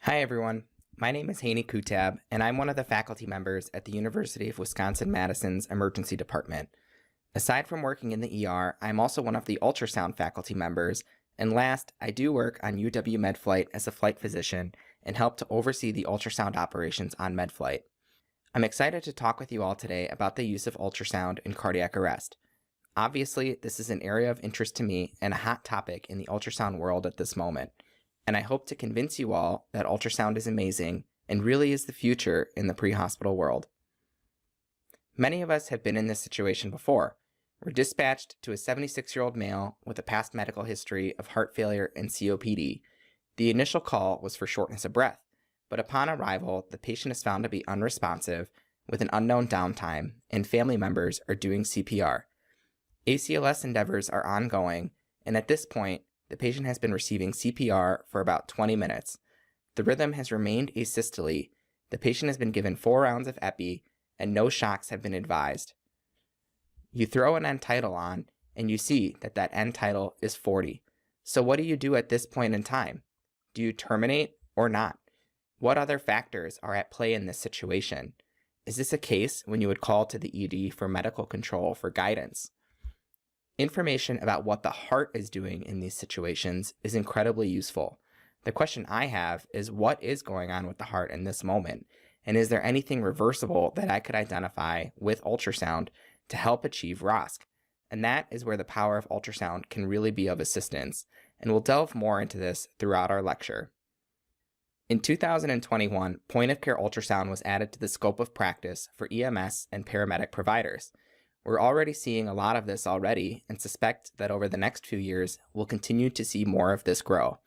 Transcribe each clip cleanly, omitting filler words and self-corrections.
Hi everyone, my name is Hani Kuttab, and I'm one of the faculty members at the University of Wisconsin-Madison's Emergency Department. Aside from working in the ER, I'm also one of the ultrasound faculty members, and last, I do work on UW MedFlight as a flight physician and help to oversee the ultrasound operations on MedFlight. I'm excited to talk with you all today about the use of ultrasound in cardiac arrest. Obviously, this is an area of interest to me and a hot topic in the ultrasound world at this moment, and I hope to convince you all that ultrasound is amazing and really is the future in the pre-hospital world. Many of us have been in this situation before. We're dispatched to a 76-year-old male with a past medical history of heart failure and COPD. The initial call was for shortness of breath, but upon arrival, the patient is found to be unresponsive with an unknown downtime, and family members are doing CPR. ACLS endeavors are ongoing, and at this point, the patient has been receiving CPR for about 20 minutes. The rhythm has remained asystole. The patient has been given 4 rounds of epi, and no shocks have been advised. You throw an end tidal on, and you see that that end tidal is 40. So what do you do at this point in time? Do you terminate or not? What other factors are at play in this situation? Is this a case when you would call to the ED for medical control for guidance? Information about what the heart is doing in these situations is incredibly useful. The question I have is, what is going on with the heart in this moment? And is there anything reversible that I could identify with ultrasound to help achieve ROSC? And that is where the power of ultrasound can really be of assistance, and we'll delve more into this throughout our lecture. In 2021, point-of-care ultrasound was added to the scope of practice for EMS and paramedic providers. We're already seeing a lot of this already and suspect that over the next few years, we'll continue to see more of this grow.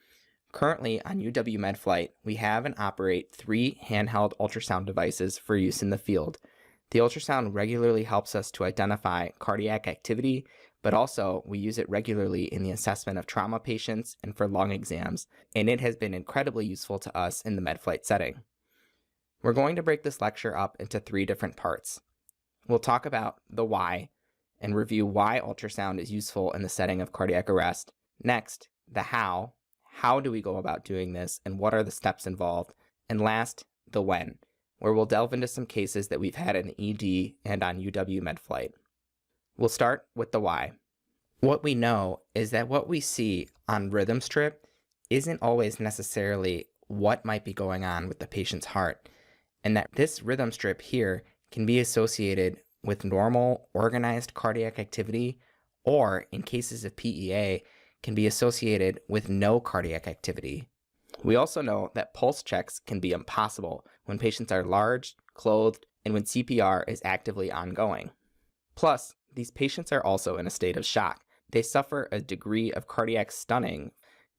Currently on UW MedFlight, we have and operate 3 handheld ultrasound devices for use in the field. The ultrasound regularly helps us to identify cardiac activity, but also we use it regularly in the assessment of trauma patients and for lung exams, and it has been incredibly useful to us in the MedFlight setting. We're going to break this lecture up into 3 different parts. We'll talk about the why and review why ultrasound is useful in the setting of cardiac arrest. Next, the how. How do we go about doing this and what are the steps involved? And last, the when, where we'll delve into some cases that we've had in the ED and on UW MedFlight. We'll start with the why. What we know is that what we see on rhythm strip isn't always necessarily what might be going on with the patient's heart, and that this rhythm strip here can be associated with normal organized cardiac activity, or in cases of PEA, can be associated with no cardiac activity. We also know that pulse checks can be impossible when patients are large, clothed, and when CPR is actively ongoing. Plus, these patients are also in a state of shock. They suffer a degree of cardiac stunning.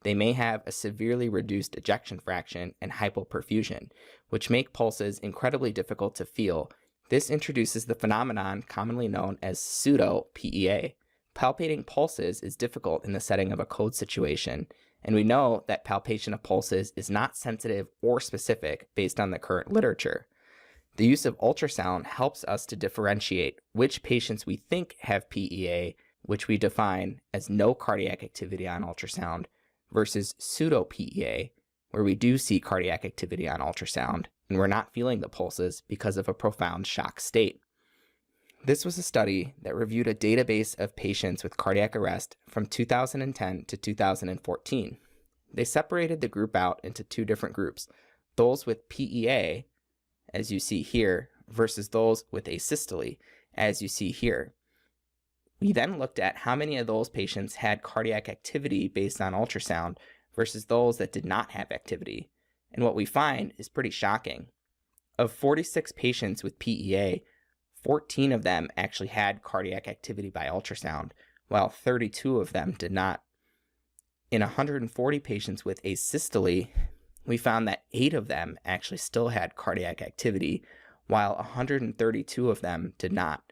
They may have a severely reduced ejection fraction and hypoperfusion, which make pulses incredibly difficult to feel. This introduces the phenomenon commonly known as pseudo-PEA. Palpating pulses is difficult in the setting of a code situation, and we know that palpation of pulses is not sensitive or specific based on the current literature. The use of ultrasound helps us to differentiate which patients we think have PEA, which we define as no cardiac activity on ultrasound, versus pseudo-PEA, where we do see cardiac activity on ultrasound, and we're not feeling the pulses because of a profound shock state. This was a study that reviewed a database of patients with cardiac arrest from 2010 to 2014. They separated the group out into 2 different groups, those with PEA, as you see here, versus those with asystole, as you see here. We then looked at how many of those patients had cardiac activity based on ultrasound versus those that did not have activity. And what we find is pretty shocking. Of 46 patients with PEA, 14 of them actually had cardiac activity by ultrasound, while 32 of them did not. In 140 patients with asystole, we found that 8 of them actually still had cardiac activity, while 132 of them did not.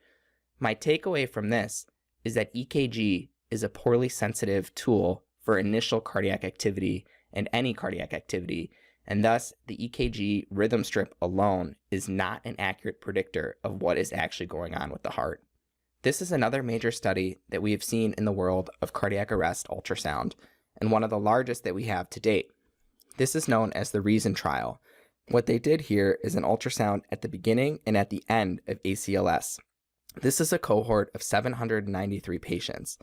My takeaway from this is that EKG is a poorly sensitive tool for initial cardiac activity and any cardiac activity, and thus the EKG rhythm strip alone is not an accurate predictor of what is actually going on with the heart. This is another major study that we have seen in the world of cardiac arrest ultrasound, and one of the largest that we have to date. This is known as the reason trial. What they did here is an ultrasound at the beginning and at the end of ACLS. This is a cohort of 793 patients.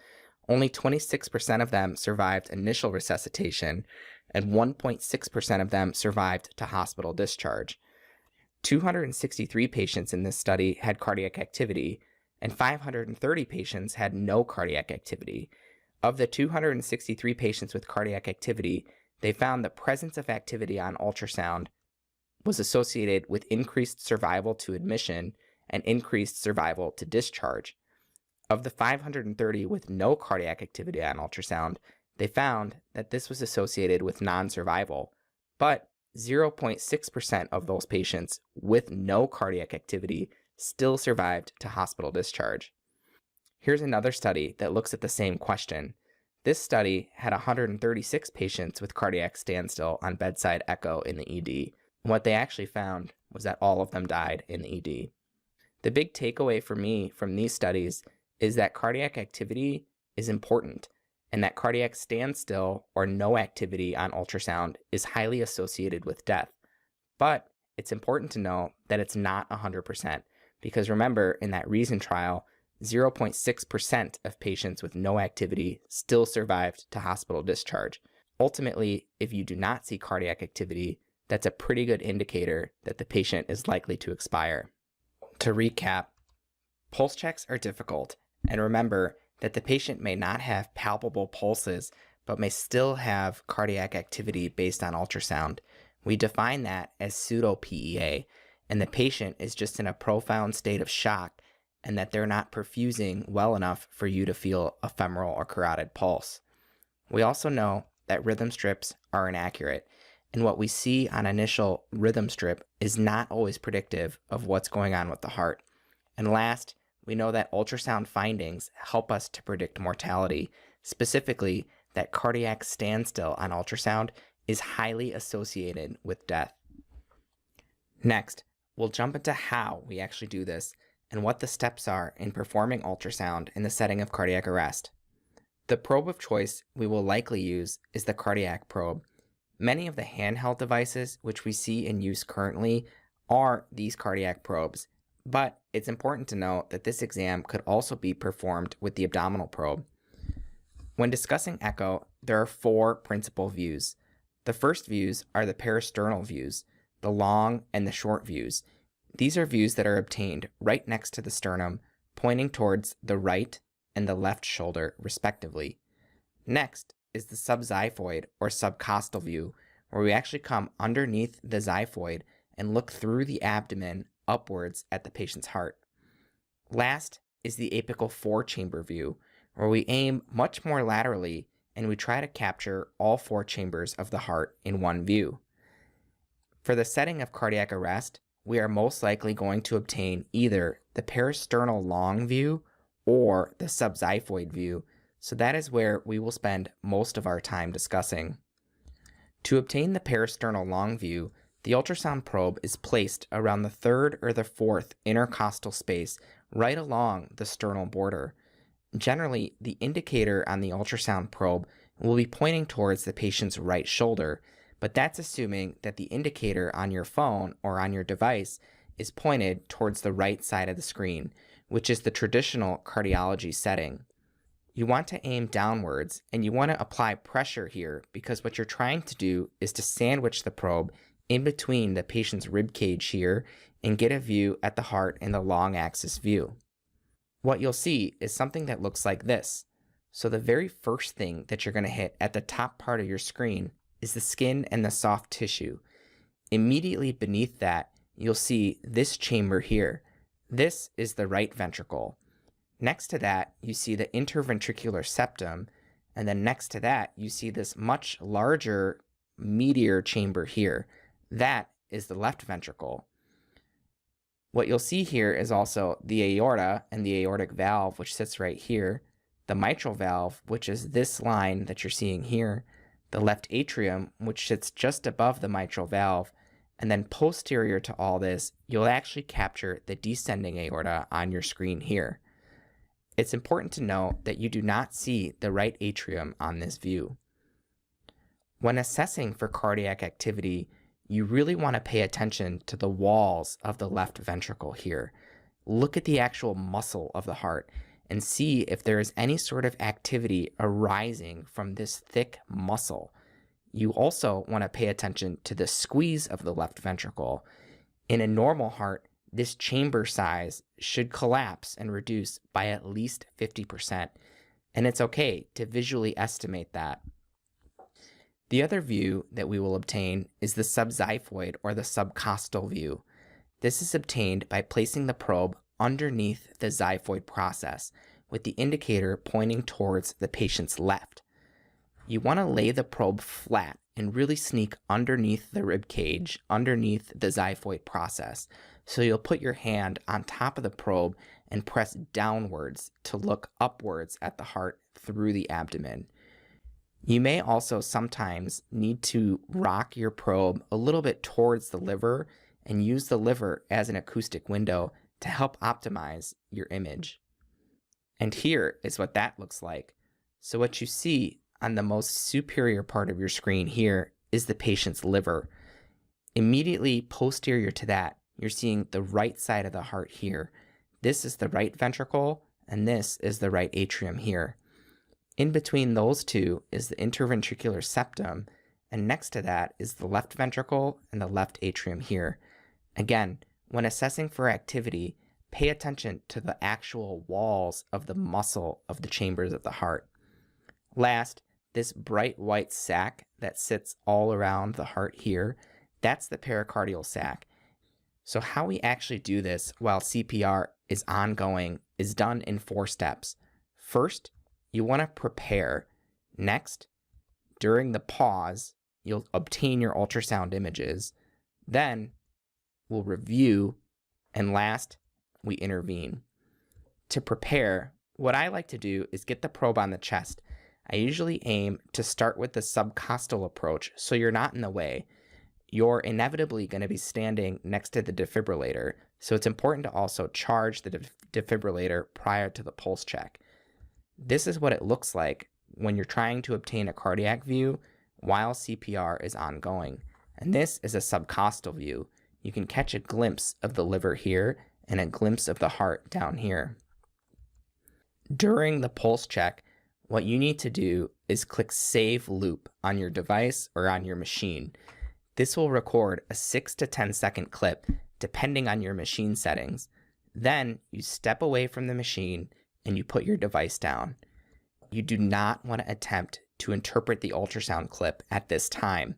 Only 26% of them survived initial resuscitation, and 1.6% of them survived to hospital discharge. 263 patients in this study had cardiac activity, and 530 patients had no cardiac activity. Of the 263 patients with cardiac activity, they found the presence of activity on ultrasound was associated with increased survival to admission and increased survival to discharge. Of the 530 with no cardiac activity on ultrasound, they found that this was associated with non-survival, but 0.6% of those patients with no cardiac activity still survived to hospital discharge. Here's another study that looks at the same question. This study had 136 patients with cardiac standstill on bedside echo in the ED. What they actually found was that all of them died in the ED. The big takeaway for me from these studies is that cardiac activity is important, and that cardiac standstill or no activity on ultrasound is highly associated with death. But it's important to know that it's not 100%, because remember, in that reason trial, 0.6% of patients with no activity still survived to hospital discharge. Ultimately, if you do not see cardiac activity, that's a pretty good indicator that the patient is likely to expire. To recap, pulse checks are difficult, and remember that the patient may not have palpable pulses, but may still have cardiac activity based on ultrasound. We define that as pseudo-PEA, and the patient is just in a profound state of shock and that they're not perfusing well enough for you to feel a femoral or carotid pulse. We also know that rhythm strips are inaccurate, and what we see on initial rhythm strip is not always predictive of what's going on with the heart. And last, we know that ultrasound findings help us to predict mortality, specifically that cardiac standstill on ultrasound is highly associated with death. Next, we'll jump into how we actually do this and what the steps are in performing ultrasound in the setting of cardiac arrest. The probe of choice we will likely use is the cardiac probe. Many of the handheld devices which we see in use currently are these cardiac probes, but it's important to note that this exam could also be performed with the abdominal probe. When discussing echo, there are four principal views. The first views are the peristernal views, the long and the short views. These are views that are obtained right next to the sternum, pointing towards the right and the left shoulder, respectively. Next is the subxiphoid or subcostal view, where we actually come underneath the xiphoid and look through the abdomen upwards at the patient's heart. Last is the apical four-chamber view, where we aim much more laterally and we try to capture all four chambers of the heart in one view. For the setting of cardiac arrest, we are most likely going to obtain either the peristernal long view or the subxiphoid view, so that is where we will spend most of our time discussing. To obtain the peristernal long view, the ultrasound probe is placed around the third or the fourth intercostal space right along the sternal border. Generally, the indicator on the ultrasound probe will be pointing towards the patient's right shoulder, but that's assuming that the indicator on your phone or on your device is pointed towards the right side of the screen, which is the traditional cardiology setting. You want to aim downwards, and you want to apply pressure here because what you're trying to do is to sandwich the probe in between the patient's rib cage here and get a view at the heart in the long axis view. What you'll see is something that looks like this. So the very first thing that you're going to hit at the top part of your screen is the skin and the soft tissue. Immediately beneath that, you'll see this chamber here. This is the right ventricle. Next to that, you see the interventricular septum, and then next to that, you see this much larger meteor chamber here. That is the left ventricle. What you'll see here is also the aorta and the aortic valve, which sits right here, the mitral valve, which is this line that you're seeing here, the left atrium, which sits just above the mitral valve, and then posterior to all this, you'll actually capture the descending aorta on your screen here. It's important to note that you do not see the right atrium on this view. When assessing for cardiac activity, you really want to pay attention to the walls of the left ventricle here. Look at the actual muscle of the heart and see if there is any sort of activity arising from this thick muscle. You also want to pay attention to the squeeze of the left ventricle. In a normal heart, this chamber size should collapse and reduce by at least 50%, and it's okay to visually estimate that. The other view that we will obtain is the subxiphoid or the subcostal view. This is obtained by placing the probe underneath the xiphoid process, with the indicator pointing towards the patient's left. You want to lay the probe flat and really sneak underneath the rib cage, underneath the xiphoid process. So you'll put your hand on top of the probe and press downwards to look upwards at the heart through the abdomen. You may also sometimes need to rock your probe a little bit towards the liver and use the liver as an acoustic window to help optimize your image. And here is what that looks like. So what you see on the most superior part of your screen here is the patient's liver. Immediately posterior to that, you're seeing the right side of the heart here. This is the right ventricle, and this is the right atrium here. In between those two is the interventricular septum, and next to that is the left ventricle and the left atrium here. Again, when assessing for activity, pay attention to the actual walls of the muscle of the chambers of the heart. Last, this bright white sac that sits all around the heart here, that's the pericardial sac. So how we actually do this while CPR is ongoing is done in 4 steps. First, you want to prepare. Next, during the pause, you'll obtain your ultrasound images. Then, we'll review. And last, we intervene. To prepare, what I like to do is get the probe on the chest. I usually aim to start with the subcostal approach so you're not in the way. You're inevitably going to be standing next to the defibrillator, so it's important to also charge the defibrillator prior to the pulse check. This is what it looks like when you're trying to obtain a cardiac view while CPR is ongoing. And this is a subcostal view. You can catch a glimpse of the liver here and a glimpse of the heart down here. During the pulse check, what you need to do is click Save Loop on your device or on your machine. This will record a 6 to 10 second clip depending on your machine settings. Then you step away from the machine and you put your device down. You do not want to attempt to interpret the ultrasound clip at this time,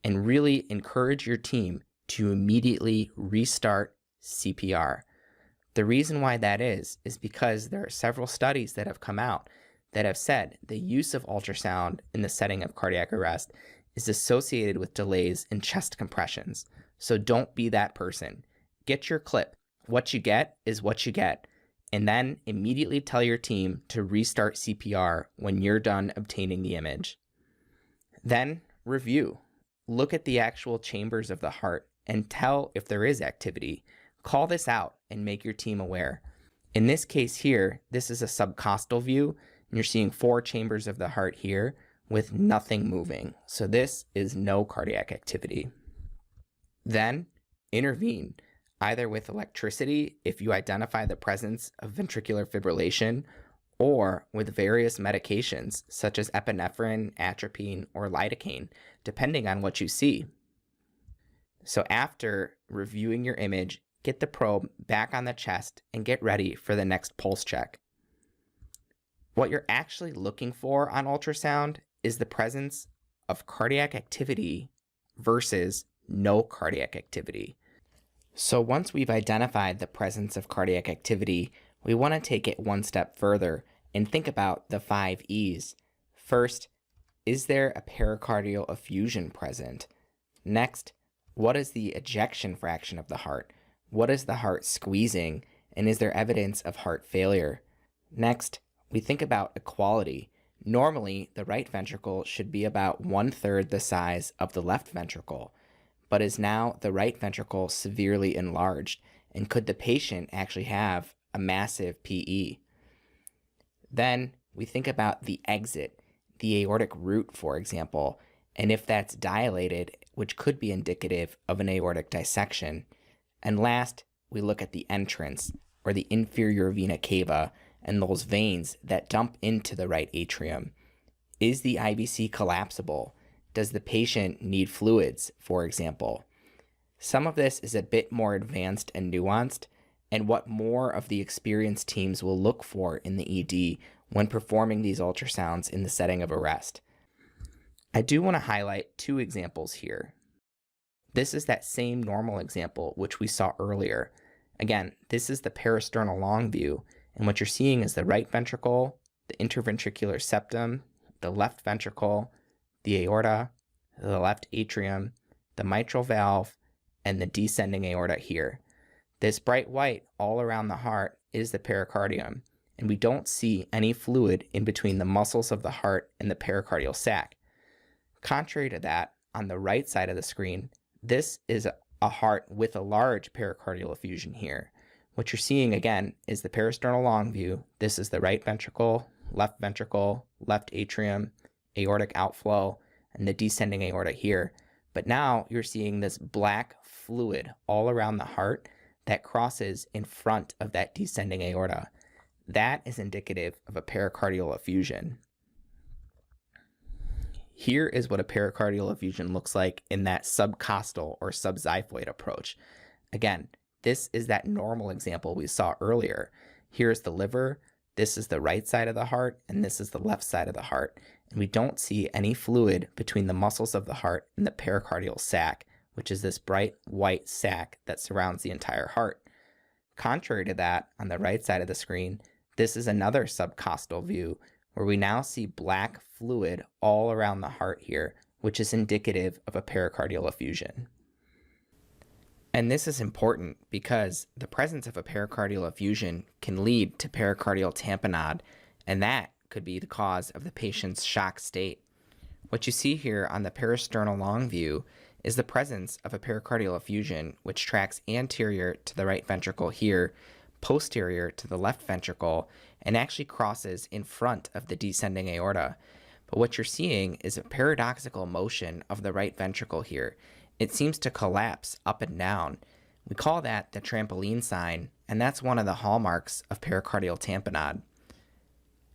and really encourage your team to immediately restart CPR. The reason why that is because there are several studies that have come out that have said the use of ultrasound in the setting of cardiac arrest is associated with delays in chest compressions. So don't be that person. Get your clip. What you get is what you get. And then immediately tell your team to restart CPR when you're done obtaining the image. Then review. Look at the actual chambers of the heart and tell if there is activity. Call this out and make your team aware. In this case here, this is a subcostal view, and you're seeing 4 chambers of the heart here with nothing moving. So this is no cardiac activity. Then intervene, either with electricity if you identify the presence of ventricular fibrillation, or with various medications such as epinephrine, atropine, or lidocaine, depending on what you see. So after reviewing your image, get the probe back on the chest and get ready for the next pulse check. What you're actually looking for on ultrasound is the presence of cardiac activity versus no cardiac activity. So once we've identified the presence of cardiac activity, we want to take it one step further and think about the 5 E's. First, is there a pericardial effusion present? Next, what is the ejection fraction of the heart? What is the heart squeezing? And is there evidence of heart failure? Next, we think about equality. Normally, the right ventricle should be about 1/3 the size of the left ventricle, but is now the right ventricle severely enlarged? And could the patient actually have a massive PE? Then we think about the exit, the aortic root, for example. and if that's dilated, which could be indicative of an aortic dissection. And last, we look at the entrance, or the inferior vena cava, and those veins that dump into the right atrium. Is the IVC collapsible? Does the patient need fluids, for example? Some of this is a bit more advanced and nuanced, and what more of the experienced teams will look for in the ED when performing these ultrasounds in the setting of arrest. I do want to highlight two examples here. This is that same normal example which we saw earlier. Again, this is the parasternal long view, and what you're seeing is the right ventricle, the interventricular septum, the left ventricle, the aorta, the left atrium, the mitral valve, and the descending aorta here. This bright white all around the heart is the pericardium, and we don't see any fluid in between the muscles of the heart and the pericardial sac. Contrary to that, on the right side of the screen, this is a heart with a large pericardial effusion here. What you're seeing again is the parasternal long view. This is the right ventricle, left atrium, aortic outflow, and the descending aorta here. But now you're seeing this black fluid all around the heart that crosses in front of that descending aorta. That is indicative of a pericardial effusion. Here is what a pericardial effusion looks like in that subcostal or subxiphoid approach. Again, this is that normal example we saw earlier. Here's the liver, this is the right side of the heart, and this is the left side of the heart. And we don't see any fluid between the muscles of the heart and the pericardial sac, which is this bright white sac that surrounds the entire heart. Contrary to that, on the right side of the screen, this is another subcostal view where we now see black fluid all around the heart here, which is indicative of a pericardial effusion. And this is important because the presence of a pericardial effusion can lead to pericardial tamponade, and that could be the cause of the patient's shock state. What you see here on the parasternal long view is the presence of a pericardial effusion which tracks anterior to the right ventricle here, posterior to the left ventricle, and actually crosses in front of the descending aorta. But what you're seeing is a paradoxical motion of the right ventricle here. It seems to collapse up and down. We call that the trampoline sign, and that's one of the hallmarks of pericardial tamponade.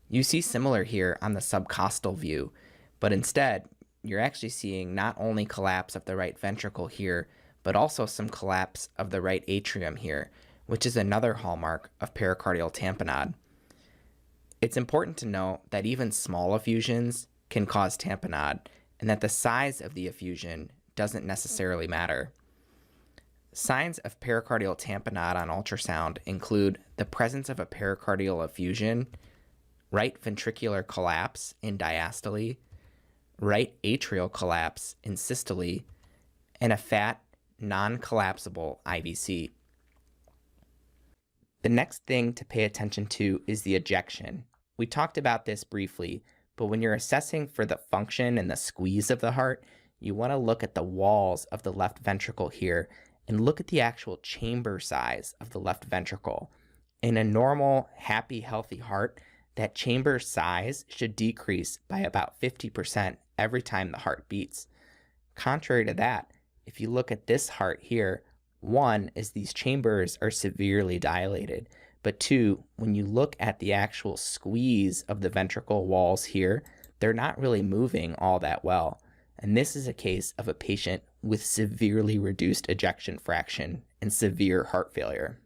You see similar here on the subcostal view, but instead, you're actually seeing not only collapse of the right ventricle here, but also some collapse of the right atrium here, which is another hallmark of pericardial tamponade. It's important to note that even small effusions can cause tamponade, and that the size of the effusion doesn't necessarily matter. Signs of pericardial tamponade on ultrasound include the presence of a pericardial effusion, right ventricular collapse in diastole, right atrial collapse in systole, and a fat, non-collapsible IVC. The next thing to pay attention to is the ejection. We talked about this briefly, but when you're assessing for the function and the squeeze of the heart, you want to look at the walls of the left ventricle here and look at the actual chamber size of the left ventricle. In a normal, happy, healthy heart, that chamber size should decrease by about 50% every time the heart beats. Contrary to that, if you look at this heart here, one is these chambers are severely dilated, but two, when you look at the actual squeeze of the ventricle walls here, they're not really moving all that well. And this is a case of a patient with severely reduced ejection fraction and severe heart failure.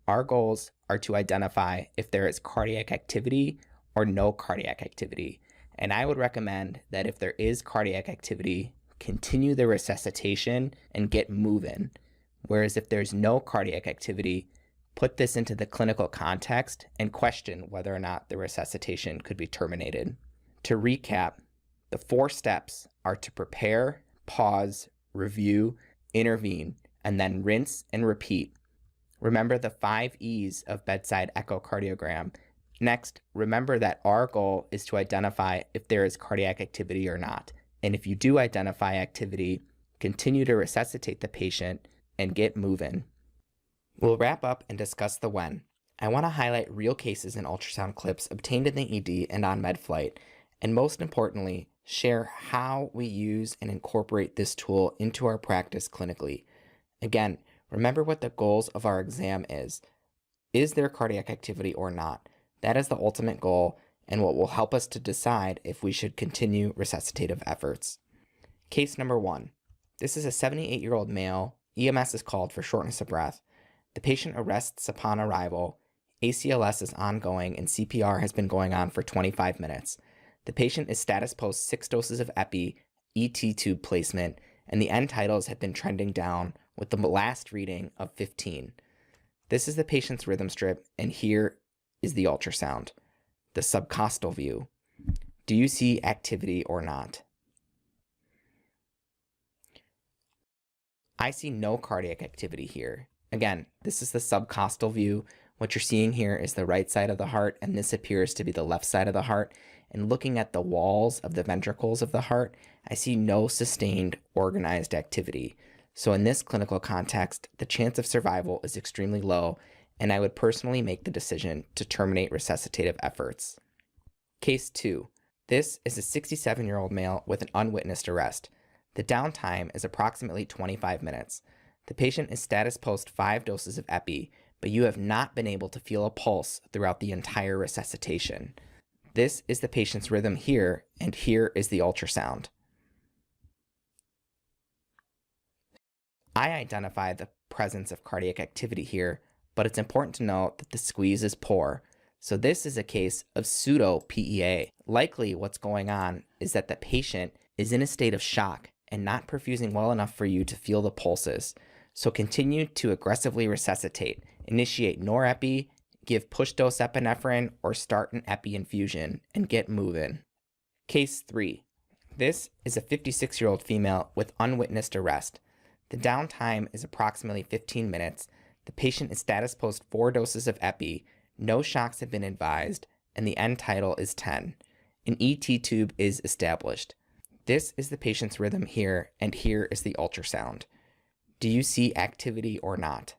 Our goals are to identify if there is cardiac activity or no cardiac activity. And I would recommend that if there is cardiac activity, continue the resuscitation and get moving. Whereas if there's no cardiac activity, put this into the clinical context and question whether or not the resuscitation could be terminated. To recap, the 4 steps are to prepare, pause, review, intervene, and then rinse and repeat. Remember the 5 E's of bedside echocardiogram. Next, remember that our goal is to identify if there is cardiac activity or not. And if you do identify activity, continue to resuscitate the patient and get moving. We'll wrap up and discuss the when. I want to highlight real cases in ultrasound clips obtained in the ED and on MedFlight, and most importantly, share how we use and incorporate this tool into our practice clinically. Again, remember what the goals of our exam is. Is there cardiac activity or not? That is the ultimate goal and what will help us to decide if we should continue resuscitative efforts. Case number 1. This is a 78-year-old male. EMS is called for shortness of breath. The patient arrests upon arrival. ACLS is ongoing and CPR has been going on for 25 minutes. The patient is status post 6 doses of epi, ET tube placement, and the end titles have been trending down with the last reading of 15. This is the patient's rhythm strip, and here is the ultrasound, the subcostal view. Do you see activity or not? I see no cardiac activity here. Again, this is the subcostal view. What you're seeing here is the right side of the heart, and this appears to be the left side of the heart. And looking at the walls of the ventricles of the heart, I see no sustained organized activity. So in this clinical context, the chance of survival is extremely low, and I would personally make the decision to terminate resuscitative efforts. Case 2. This is a 67-year-old male with an unwitnessed arrest. The downtime is approximately 25 minutes. The patient is status post 5 doses of epi, but you have not been able to feel a pulse throughout the entire resuscitation. This is the patient's rhythm here, and here is the ultrasound. I identify the presence of cardiac activity here, but it's important to note that the squeeze is poor. So this is a case of pseudo-PEA. Likely what's going on is that the patient is in a state of shock and not perfusing well enough for you to feel the pulses. So continue to aggressively resuscitate. Initiate norepi, give push dose epinephrine, or start an epi infusion and get moving. Case 3. This is a 56-year-old female with unwitnessed arrest. The downtime is approximately 15 minutes. The patient is status post 4 doses of epi. No shocks have been advised, and the end tidal is 10. An ET tube is established. This is the patient's rhythm here, and here is the ultrasound. Do you see activity or not?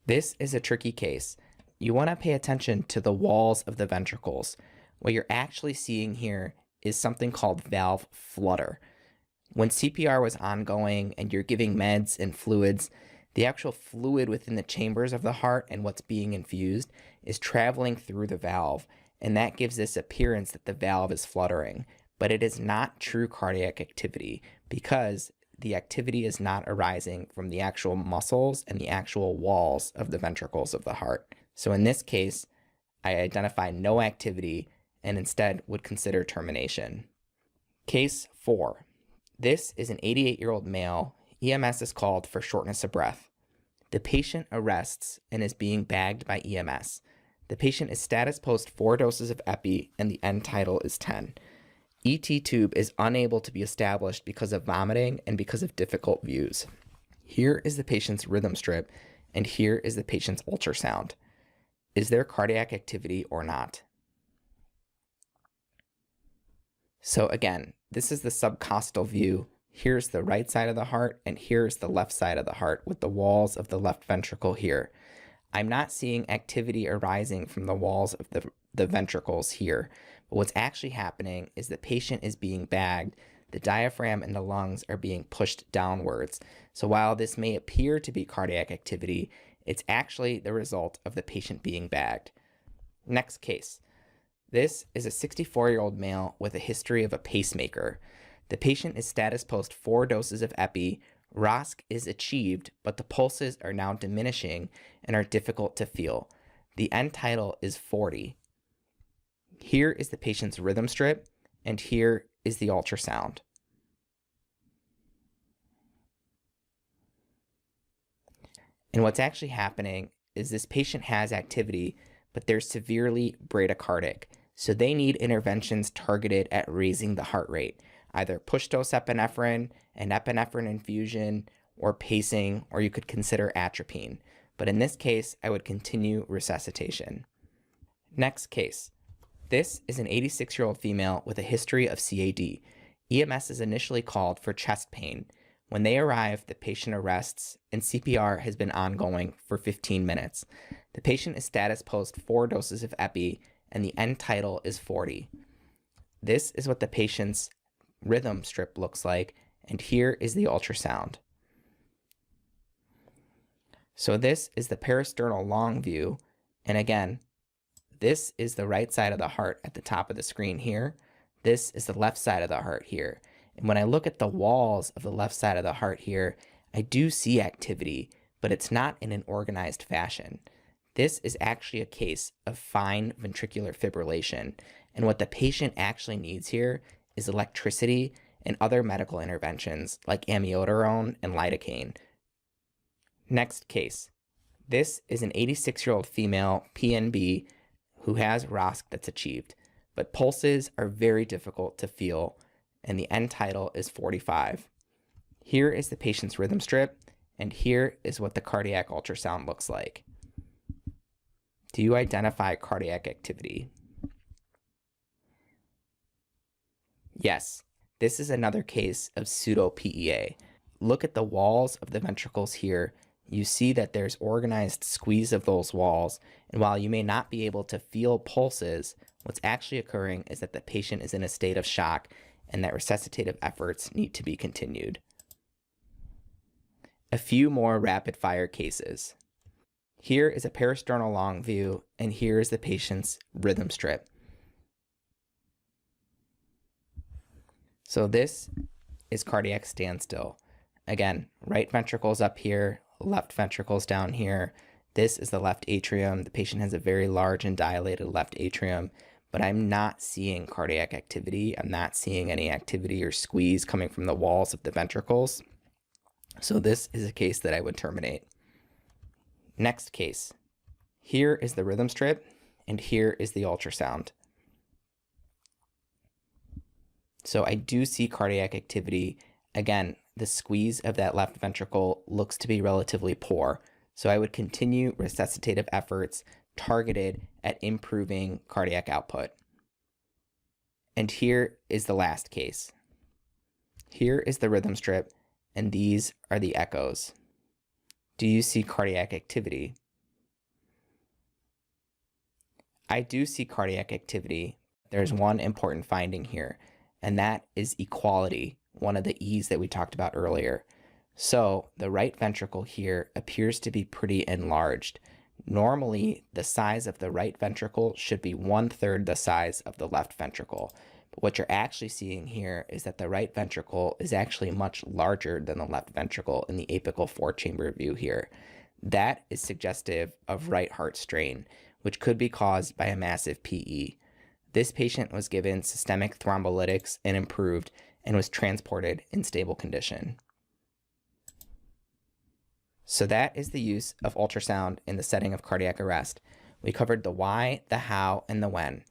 This is a tricky case. You want to pay attention to the walls of the ventricles. What you're actually seeing here is something called valve flutter. When CPR was ongoing and you're giving meds and fluids, the actual fluid within the chambers of the heart and what's being infused is traveling through the valve, and that gives this appearance that the valve is fluttering. But it is not true cardiac activity because the activity is not arising from the actual muscles and the actual walls of the ventricles of the heart. So in this case, I identify no activity and instead would consider termination. Case 4. This is an 88-year-old male. EMS is called for shortness of breath. The patient arrests and is being bagged by EMS. The patient is status post 4 doses of epi and the end tidal is 10. ET tube is unable to be established because of vomiting and because of difficult views. Here is the patient's rhythm strip, and here is the patient's ultrasound. Is there cardiac activity or not? So again, this is the subcostal view. Here's the right side of the heart, and here's the left side of the heart with the walls of the left ventricle here. I'm not seeing activity arising from the walls of the ventricles here. But what's actually happening is the patient is being bagged. The diaphragm and the lungs are being pushed downwards. So while this may appear to be cardiac activity, it's actually the result of the patient being bagged. Next case. This is a 64-year-old male with a history of a pacemaker. The patient is status post 4 doses of epi. ROSC is achieved, but the pulses are now diminishing and are difficult to feel. The end tidal is 40. Here is the patient's rhythm strip, and here is the ultrasound. And what's actually happening is this patient has activity, but they're severely bradycardic. So they need interventions targeted at raising the heart rate, either push dose epinephrine, an epinephrine infusion, or pacing, or you could consider atropine. But in this case, I would continue resuscitation. Next case. This is an 86-year-old female with a history of CAD. EMS is initially called for chest pain. When they arrive, the patient arrests and CPR has been ongoing for 15 minutes. The patient is status post 4 doses of epi, and the end tidal is 40. This is what the patient's rhythm strip looks like, and here is the ultrasound. So this is the parasternal long view, and again, this is the right side of the heart at the top of the screen here. This is the left side of the heart here. And when I look at the walls of the left side of the heart here, I do see activity, but it's not in an organized fashion. This is actually a case of fine ventricular fibrillation, and what the patient actually needs here is electricity and other medical interventions like amiodarone and lidocaine. Next case. This is an 86-year-old female PNB who has ROSC that's achieved, but pulses are very difficult to feel, and the end tidal is 45. Here is the patient's rhythm strip, and here is what the cardiac ultrasound looks like. Do you identify cardiac activity? Yes, this is another case of pseudo-PEA. Look at the walls of the ventricles here. You see that there's organized squeeze of those walls, and while you may not be able to feel pulses, what's actually occurring is that the patient is in a state of shock and that resuscitative efforts need to be continued. A few more rapid-fire cases. Here is a parasternal long view, and here is the patient's rhythm strip. So this is cardiac standstill. Again, right ventricle's up here, left ventricle's down here. This is the left atrium. The patient has a very large and dilated left atrium, but I'm not seeing cardiac activity. I'm not seeing any activity or squeeze coming from the walls of the ventricles. So this is a case that I would terminate. Next case. Here is the rhythm strip, and here is the ultrasound. So I do see cardiac activity. Again, the squeeze of that left ventricle looks to be relatively poor. So I would continue resuscitative efforts targeted at improving cardiac output. And here is the last case. Here is the rhythm strip, and these are the echoes. Do you see cardiac activity? I do see cardiac activity. There's one important finding here, and that is equality, one of the E's that we talked about earlier. So the right ventricle here appears to be pretty enlarged. Normally, the size of the right ventricle should be 1/3 the size of the left ventricle. But what you're actually seeing here is that the right ventricle is actually much larger than the left ventricle in the apical 4-chamber view here. That is suggestive of right heart strain, which could be caused by a massive PE. This patient was given systemic thrombolytics and improved and was transported in stable condition. So that is the use of ultrasound in the setting of cardiac arrest. We covered the why, the how, and the when.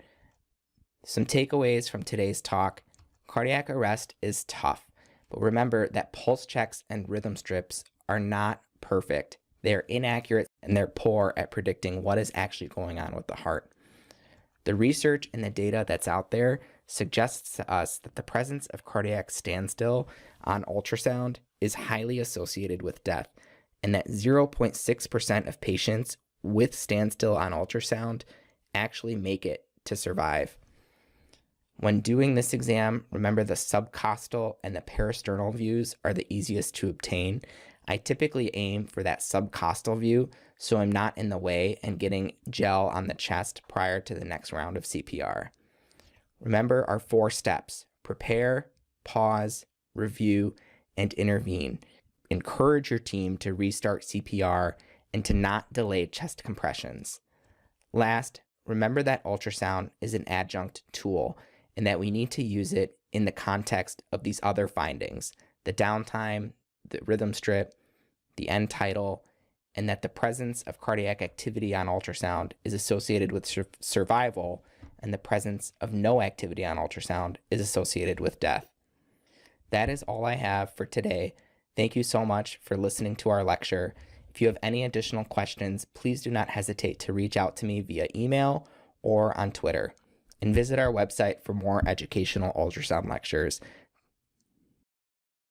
Some takeaways from today's talk. Cardiac arrest is tough, but remember that pulse checks and rhythm strips are not perfect. They are inaccurate and they're poor at predicting what is actually going on with the heart. The research and the data that's out there suggests to us that the presence of cardiac standstill on ultrasound is highly associated with death, and that 0.6% of patients with standstill on ultrasound actually make it to survive. When doing this exam, remember the subcostal and the parasternal views are the easiest to obtain. I typically aim for that subcostal view so I'm not in the way and getting gel on the chest prior to the next round of CPR. Remember our 4 steps: prepare, pause, review, and intervene. Encourage your team to restart CPR and to not delay chest compressions. Last, remember that ultrasound is an adjunct tool and that we need to use it in the context of these other findings: the downtime, the rhythm strip, the end tidal, and that the presence of cardiac activity on ultrasound is associated with survival, and the presence of no activity on ultrasound is associated with death. That is all I have for today. Thank you so much for listening to our lecture. If you have any additional questions, please do not hesitate to reach out to me via email or on Twitter. And visit our website for more educational ultrasound lectures.